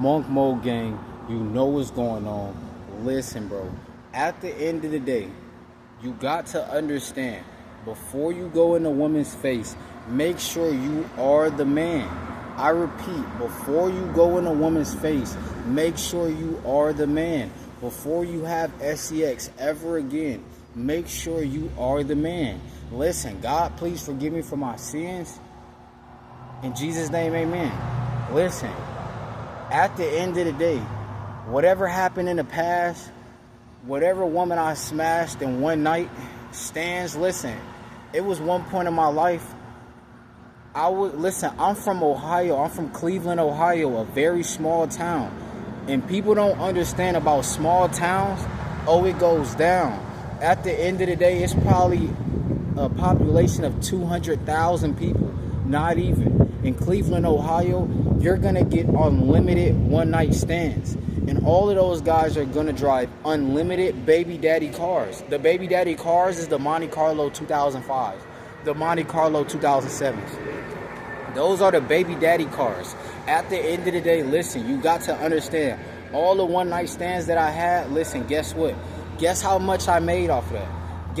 Monk Mode Gang, you know what's going on. Listen, bro. At the end of the day, you got to understand, before you go in a woman's face, make sure you are the man. I repeat, before you go in a woman's face, make sure you are the man. Before you have sex ever again, make sure you are the man. Listen, God, please forgive me for my sins. In Jesus' name, amen. Listen, at the end of the day, whatever happened in the past, whatever woman I smashed in one night stands, listen, it was one point in my life. I'm from Ohio. I'm from Cleveland, Ohio, a very small town. And people don't understand about small towns. Oh, it goes down. At the end of the day, it's probably a population of 200,000 people. Not even. In Cleveland, Ohio, you're going to get unlimited one-night stands. And all of those guys are going to drive unlimited baby daddy cars. The baby daddy cars is the Monte Carlo 2005, the Monte Carlo 2007s. Those are the baby daddy cars. At the end of the day, listen, you got to understand, all the one-night stands that I had, listen, guess what? Guess how much I made off of that?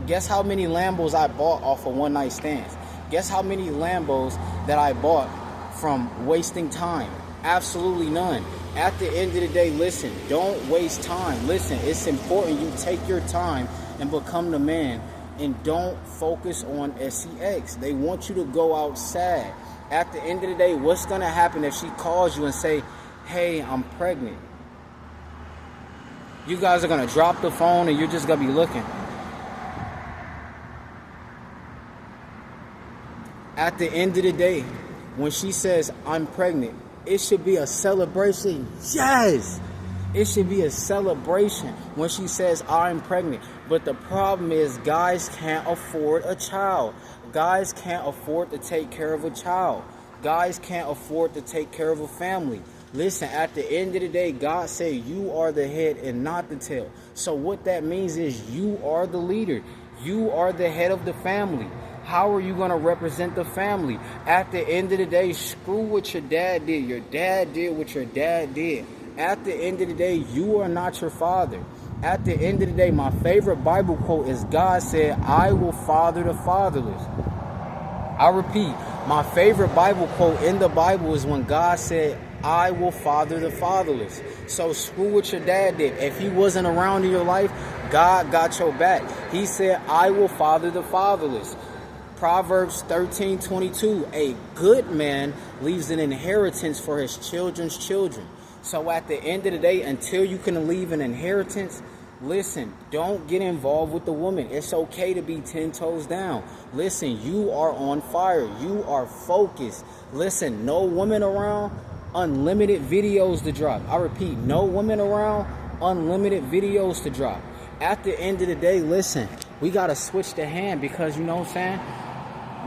Guess how many Lambos I bought off of one-night stands? Guess how many Lambos that I bought from wasting time? Absolutely none. At the end of the day, listen, don't waste time. Listen, it's important you take your time and become the man, and don't focus on sex. They want you to go out sad. At the end of the day, what's going to happen if she calls you and say, hey, I'm pregnant? You guys are going to drop the phone and you're just going to be looking. At the end of the day, when she says, I'm pregnant, it should be a celebration. Yes! It should be a celebration when she says, I'm pregnant. But the problem is, guys can't afford a child. Guys can't afford to take care of a child. Guys can't afford to take care of a family. Listen, at the end of the day, God said you are the head and not the tail. So what that means is you are the leader. You are the head of the family. How are you going to represent the family? At the end of the day, screw what your dad did. Your dad did what your dad did. At the end of the day, you are not your father. At the end of the day, my favorite Bible quote is God said, I will father the fatherless. I repeat, my favorite Bible quote in the Bible is when God said, I will father the fatherless. So screw what your dad did. If he wasn't around in your life, God got your back. He said, I will father the fatherless. Proverbs 13:22, a good man leaves an inheritance for his children's children. So at the end of the day, until you can leave an inheritance, listen, don't get involved with the woman. It's okay to be 10 toes down. Listen, you are on fire. You are focused. Listen, no woman around, unlimited videos to drop. I repeat, no women around, unlimited videos to drop. At the end of the day, listen, we got to switch the hand because, you know what I'm saying?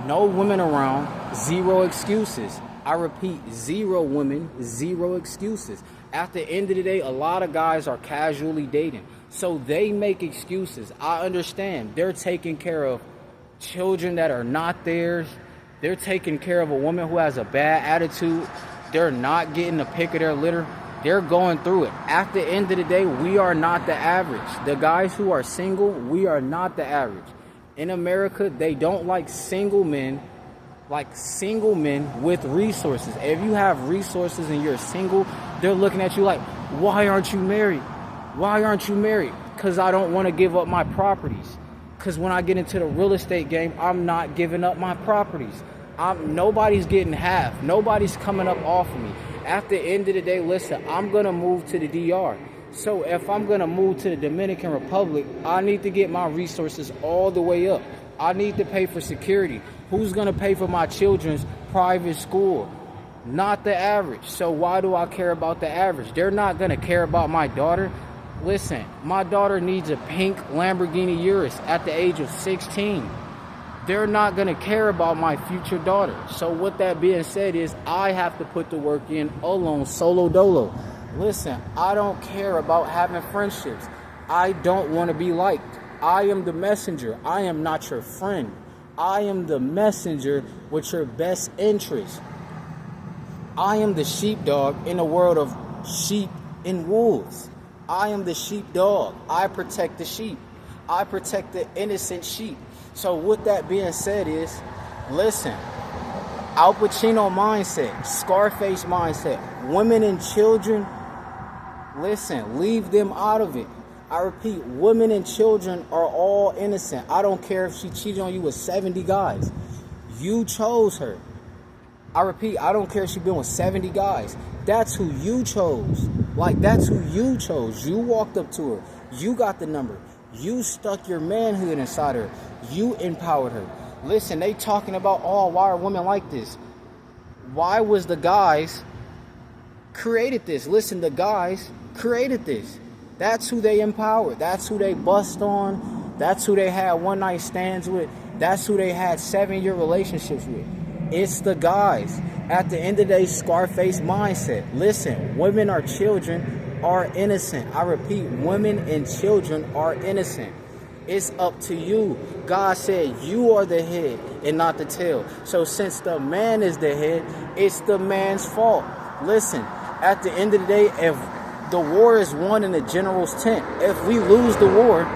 No women around, zero excuses. I repeat, zero women, zero excuses. At the end of the day, a lot of guys are casually dating. So they make excuses. I understand. They're taking care of children that are not theirs. They're taking care of a woman who has a bad attitude. They're not getting the pick of their litter. They're going through it. At the end of the day, we are not the average. The guys who are single, we are not the average. In America, they don't like single men with resources. If you have resources and you're single, they're looking at you like, why aren't you married? Why aren't you married? Because I don't want to give up my properties. Because when I get into the real estate game, I'm not giving up my properties. Nobody's getting half. Nobody's coming up off of me. At the end of the day, listen, I'm going to move to the DR. So if I'm going to move to the Dominican Republic, I need to get my resources all the way up. I need to pay for security. Who's going to pay for my children's private school? Not the average. So why do I care about the average? They're not going to care about my daughter. Listen, my daughter needs a pink Lamborghini Urus at the age of 16. They're not going to care about my future daughter. So with that being said is I have to put the work in alone, solo dolo. Listen, I don't care about having friendships. I don't want to be liked. I am the messenger. I am not your friend. I am the messenger with your best interest. I am the sheepdog in a world of sheep and wolves. I am the sheepdog. I protect the sheep. I protect the innocent sheep. So with that being said is, listen, Al Pacino mindset, Scarface mindset, women and children, listen, leave them out of it. I repeat, women and children are all innocent. I don't care if she cheated on you with 70 guys. You chose her. I repeat, I don't care if she's been with 70 guys. That's who you chose. Like, that's who you chose. You walked up to her. You got the number. You stuck your manhood inside her. You empowered her. Listen, they talking about, oh, why are women like this? Why was the guys created this? Listen, the guys created this. That's who they empowered. That's who they bust on. That's who they had one night stands with. That's who they had 7-year relationships with. It's the guys. At the end of the day, Scarface mindset. Listen, women or children are innocent. I repeat, women and children are innocent. It's up to you. God said you are the head and not the tail. So since the man is the head, it's the man's fault. Listen, at the end of the day, if the war is won in the general's tent, if we lose the war,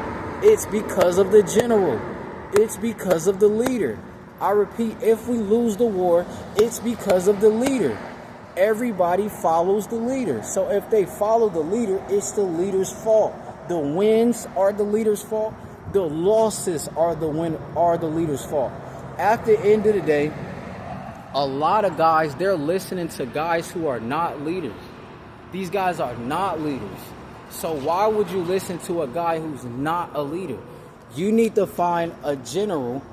it's because of the general. It's because of the leader. I repeat, if we lose the war, it's because of the leader. Everybody follows the leader. So if they follow the leader, it's the leader's fault. The wins are the leader's fault. The losses are the leader's fault. At the end of the day, a lot of guys, they're listening to guys who are not leaders. These guys are not leaders. So why would you listen to a guy who's not a leader? You need to find a general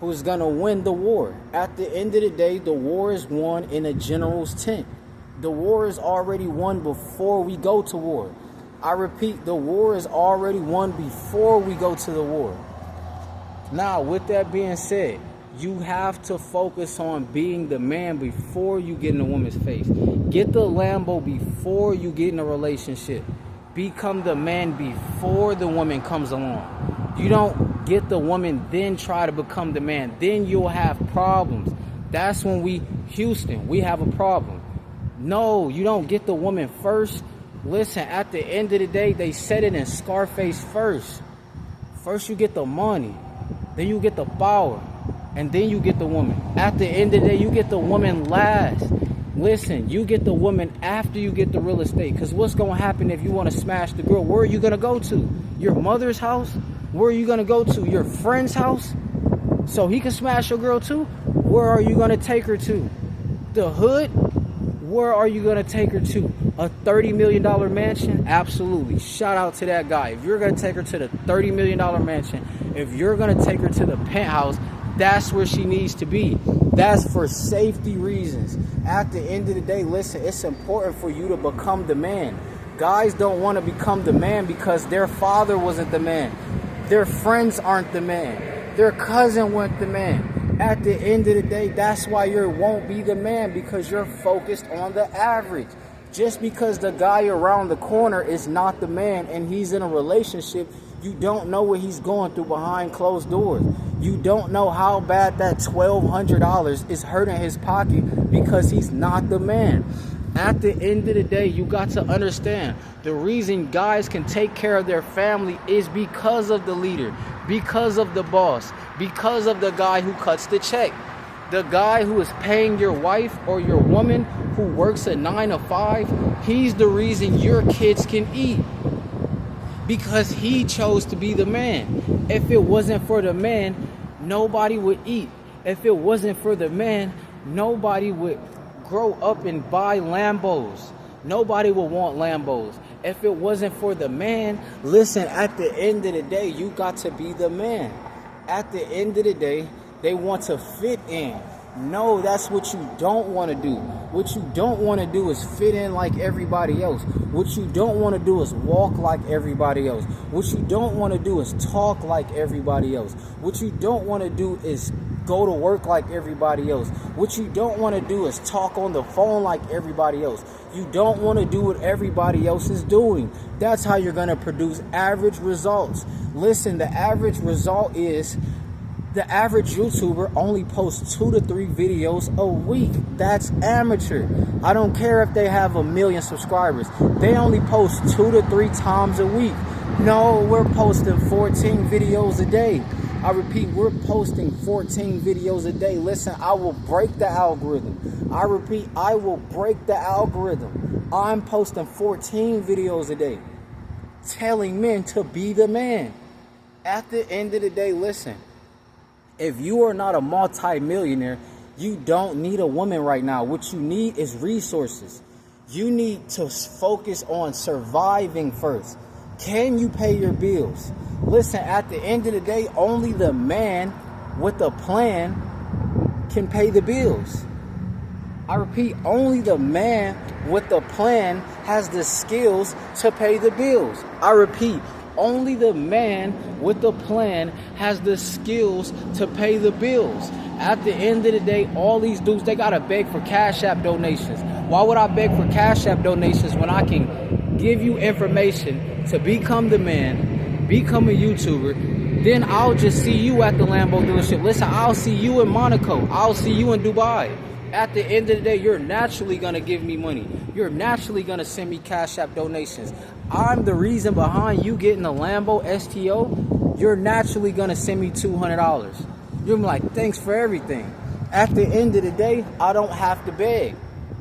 who's going to win the war. At the end of the day, the war is won in a general's tent. The war is already won before we go to war. I repeat, the war is already won before we go to the war. Now, with that being said, you have to focus on being the man before you get in a woman's face. Get the Lambo before you get in a relationship. Become the man before the woman comes along. You don't get the woman, then try to become the man. Then you'll have problems. That's when we have a problem. No, you don't get the woman first. Listen, at the end of the day, they said it in Scarface first. First you get the money, then you get the power, and then you get the woman. At the end of the day, you get the woman last. Listen, you get the woman after you get the real estate. Because what's going to happen if you want to smash the girl? Where are you going to go to? Your mother's house? Where are you going to go to? Your friend's house? So he can smash your girl too? Where are you going to take her to? The hood? Where are you going to take her to? A $30 million mansion? Absolutely. Shout out to that guy. If you're going to take her to the $30 million mansion, if you're going to take her to the penthouse, that's where she needs to be. That's for safety reasons. At the end of the day, listen, it's important for you to become the man. Guys don't want to become the man because their father wasn't the man. Their friends aren't the man. Their cousin wasn't the man. At the end of the day, that's why you won't be the man, because you're focused on the average. Just because the guy around the corner is not the man and he's in a relationship, you don't know what he's going through behind closed doors. You don't know how bad that $1,200 is hurting his pocket because he's not the man. At the end of the day, you got to understand the reason guys can take care of their family is because of the leader, because of the boss, because of the guy who cuts the check. The guy who is paying your wife or your woman who works a 9 to 5, he's the reason your kids can eat. Because he chose to be the man. If it wasn't for the man, nobody would eat. If it wasn't for the man, nobody would grow up and buy Lambos. Nobody would want Lambos. If it wasn't for the man, listen, at the end of the day, you got to be the man. At the end of the day, they want to fit in. No, that's what you don't want to do. What you don't want to do is fit in like everybody else. What you don't want to do is walk like everybody else. What you don't want to do is talk like everybody else. What you don't want to do is go to work like everybody else. What you don't want to do is talk on the phone like everybody else. You don't want to do what everybody else is doing. That's how you're going to produce average results. Listen, the average result is The average YouTuber only posts 2 to 3 videos a week. That's amateur. I don't care if they have 1 million subscribers. They only post 2 to 3 times a week. No, we're posting 14 videos a day. I repeat, we're posting 14 videos a day. Listen, I will break the algorithm. I repeat, I will break the algorithm. I'm posting 14 videos a day, telling men to be the man. At the end of the day, listen, if you are not a multi-millionaire, you don't need a woman right now. What you need is resources. You need to focus on surviving first. Can you pay your bills? Listen, at the end of the day, only the man with a plan can pay the bills. I repeat, only the man with a plan has the skills to pay the bills. I repeat, only the man with a plan has the skills to pay the bills. At the end of the day, all these dudes, they gotta beg for Cash App donations. Why would I beg for Cash App donations when I can give you information to become the man, become a YouTuber? Then I'll just see you at the Lambo dealership. Listen, I'll see you in Monaco. I'll see you in Dubai. At the end of the day, you're naturally going to give me money. You're naturally going to send me Cash App donations. I'm the reason behind you getting a Lambo STO. You're naturally going to send me $200. You're like, thanks for everything. At the end of the day, I don't have to beg.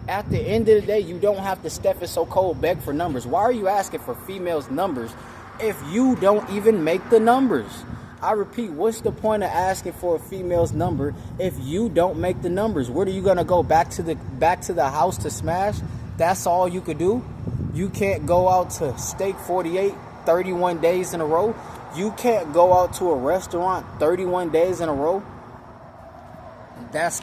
At the end of the day, you don't have to Stephen So Cold beg for numbers. Why are you asking for females' numbers if you don't even make the numbers? I repeat, what's the point of asking for a female's number if you don't make the numbers? What are you gonna go back to the house to smash? That's all you could do? You can't go out to Steak 48 31 days in a row? You can't go out to a restaurant 31 days in a row? That's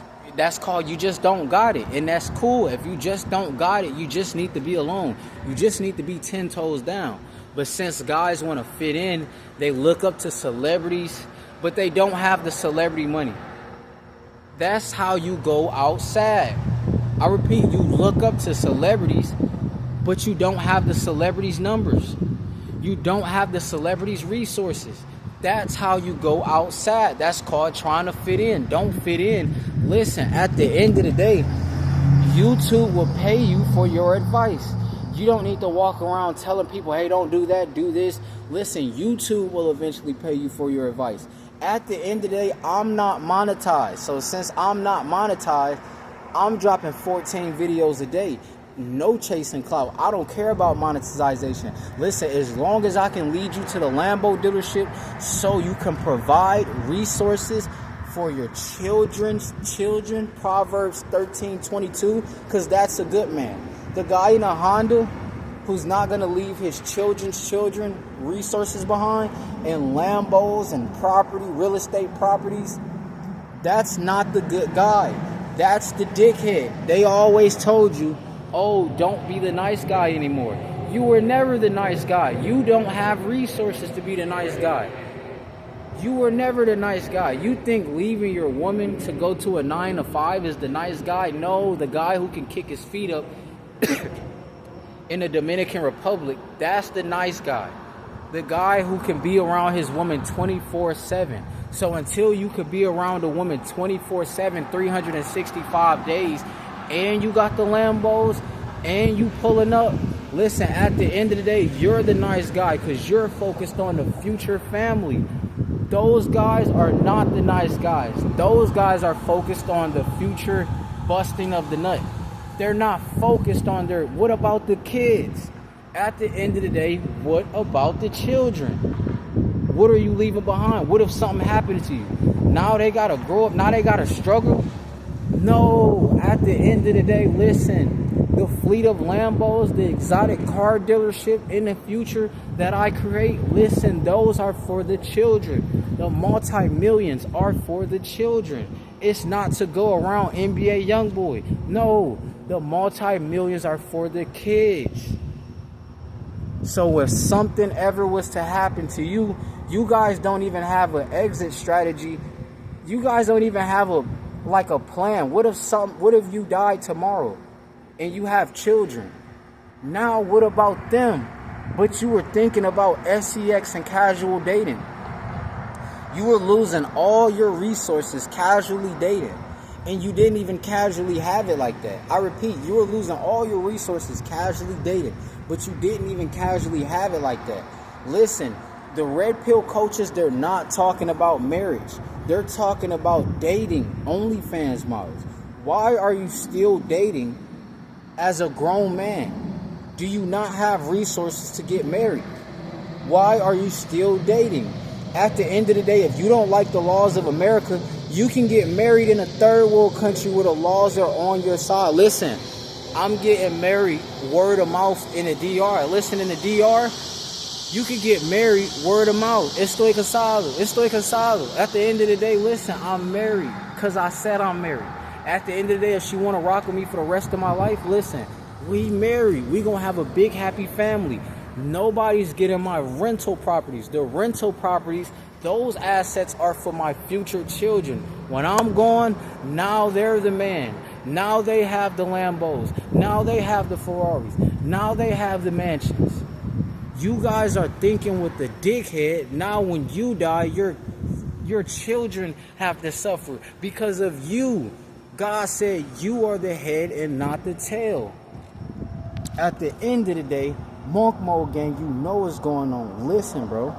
called you just don't got it. And that's cool. If you just don't got it, you just need to be alone. You just need to be 10 toes down. But since guys want to fit in, they look up to celebrities, but they don't have the celebrity money. That's how you go outside. I repeat, you look up to celebrities, but you don't have the celebrities' numbers. You don't have the celebrities' resources. That's how you go outside. That's called trying to fit in. Don't fit in. Listen, at the end of the day, YouTube will pay you for your advice. You don't need to walk around telling people, hey, don't do that, do this. Listen, YouTube will eventually pay you for your advice. At the end of the day, I'm not monetized. So since I'm not monetized, I'm dropping 14 videos a day. No chasing clout. I don't care about monetization. Listen, as long as I can lead you to the Lambo dealership so you can provide resources for your children's children, Proverbs 13:22, because that's a good man. The guy in a Honda who's not going to leave his children's children resources behind and Lambos and property, real estate properties, that's not the good guy. That's the dickhead. They always told you, oh, don't be the nice guy anymore. You were never the nice guy. You don't have resources to be the nice guy. You were never the nice guy. You think leaving your woman to go to a 9 to 5 is the nice guy? No, the guy who can kick his feet up in the Dominican Republic, that's the nice guy. The guy who can be around his woman 24/7. So until you could be around a woman 24/7, 365 days, and you got the Lambos, and you pulling up, listen, at the end of the day, you're the nice guy because you're focused on the future family. Those guys are not the nice guys. Those guys are focused on the future busting of the nut. They're not focused on what about the kids? At the end of the day, what about the children? What are you leaving behind? What if something happened to you? Now they gotta grow up, now they gotta struggle? No, at the end of the day, listen, the fleet of Lambos, the exotic car dealership in the future that I create, listen, those are for the children. The multi-millions are for the children. It's not to go around NBA Youngboy. No, the multi-millions are for the kids. So if something ever was to happen to you, you guys don't even have an exit strategy. You guys don't even have a plan. What if you died tomorrow and you have children? Now what about them? But you were thinking about sex and casual dating. You were losing all your resources casually dating. And you didn't even casually have it like that. I repeat, you were losing all your resources casually dating. But you didn't even casually have it like that. Listen, the red pill coaches, they're not talking about marriage. They're talking about dating, OnlyFans models. Why are you still dating as a grown man? Do you not have resources to get married? Why are you still dating? At the end of the day, if you don't like the laws of America, you can get married in a third world country where the laws are on your side. Listen, I'm getting married word of mouth in the DR. Listen, in the DR, you can get married word of mouth. Estoy casado. Estoy casado. At the end of the day, listen, I'm married because I said I'm married. At the end of the day, if she want to rock with me for the rest of my life, listen, we married. We going to have a big, happy family. Nobody's getting my rental properties. The rental properties, those assets are for my future children. When I'm gone, now they're the man. Now they have the Lambos. Now they have the Ferraris. Now they have the mansions. You guys are thinking with the dickhead. Now when you die, your children have to suffer because of you. God said you are the head and not the tail. At the end of the day, Monk Mode Gang, you know what's going on. Listen, bro.